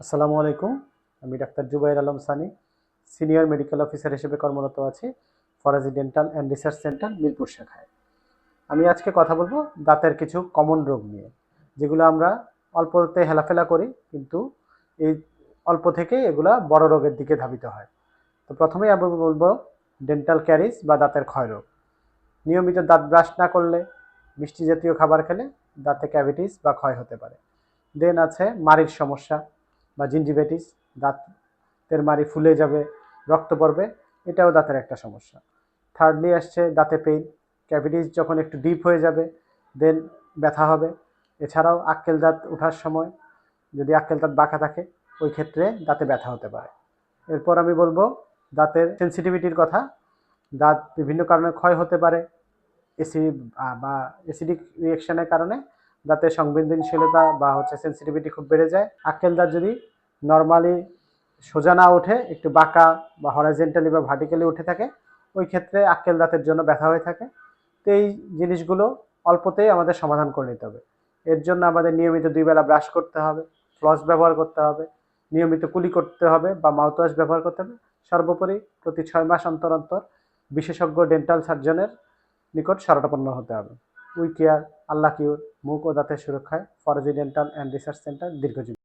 আসসালামু আলাইকুম। আমি doctor Zubair Alam Sunny, senior medical officer হিসেবে কর্মরত আছি Faraji dental and research centre Mirpur শাখায়। আমি আজকে কথা বলবো দাঁতের কিছু কমন রোগ নিয়ে, যেগুলো আমরা অল্পতে হেলাফেলা করি, কিন্তু এই অল্প থেকেই এগুলা বড় রোগের দিকে ধাবিত হয়। তো প্রথমেই আমি বলবো ডেন্টাল ক্যারিজ বা দাঁতের ক্ষয় রোগ। নিয়মিত দাঁত ব্রাশ না করলে, মিষ্টি জাতীয় খাবার খেলে দাঁতে ক্যাভিটিস বা ক্ষয় হতে পারে। দেন আছে মাড়ির সমস্যা বা জিঞ্জিভেটিস, দাঁতের মাড়ি ফুলে যাবে, রক্ত পড়বে, এটাও দাঁতের একটা সমস্যা। থার্ডলি আসছে দাঁতে পেইন, ক্যাভিটিস যখন একটু ডিপ হয়ে যাবে, দেন ব্যথা হবে। এছাড়াও আক্কেল দাঁত ওঠার সময় যদি আক্কেল দাঁত বাঁকা থাকে, ওই ক্ষেত্রে দাঁতে ব্যথা হতে পারে। এরপর আমি বলবো দাঁতের সেন্সিটিভিটির কথা। দাঁত বিভিন্ন কারণে ক্ষয় হতে পারে। এসিড বা অ্যাসিডিক রিঅ্যাকশনের কারণে দাঁতের সংবেদনশীলতা বা সেন্সিটিভিটি খুব বেড়ে যায়। আক্কেল দাঁত যদি নর্মালি সোজা না ওঠে, একটু বাঁকা বা হরাইজেন্টালি বা ভার্টিক্যালি উঠে থাকে, ওই ক্ষেত্রে আক্কেল দাঁতের জন্য ব্যথা হয়ে থাকে। তো এই জিনিসগুলো অল্পতেই আমাদের সমাধান করে নিতে হবে। এর জন্য আমাদের নিয়মিত 2 বেলা ব্রাশ করতে হবে, ফ্লস ব্যবহার করতে হবে, নিয়মিত কুলি করতে হবে বা মাউথওয়াশ ব্যবহার করতে হবে। সর্বোপরি প্রতি 6 মাস অন্তর অন্তর বিশেষজ্ঞ ডেন্টাল সার্জনের নিকট শরণাপন্ন হতে হবে। উই কেয়ার, আল্লাহ কিউর, মুখ ও দাঁতের সুরক্ষায় Faraji dental and research centre দীর্ঘজীবী।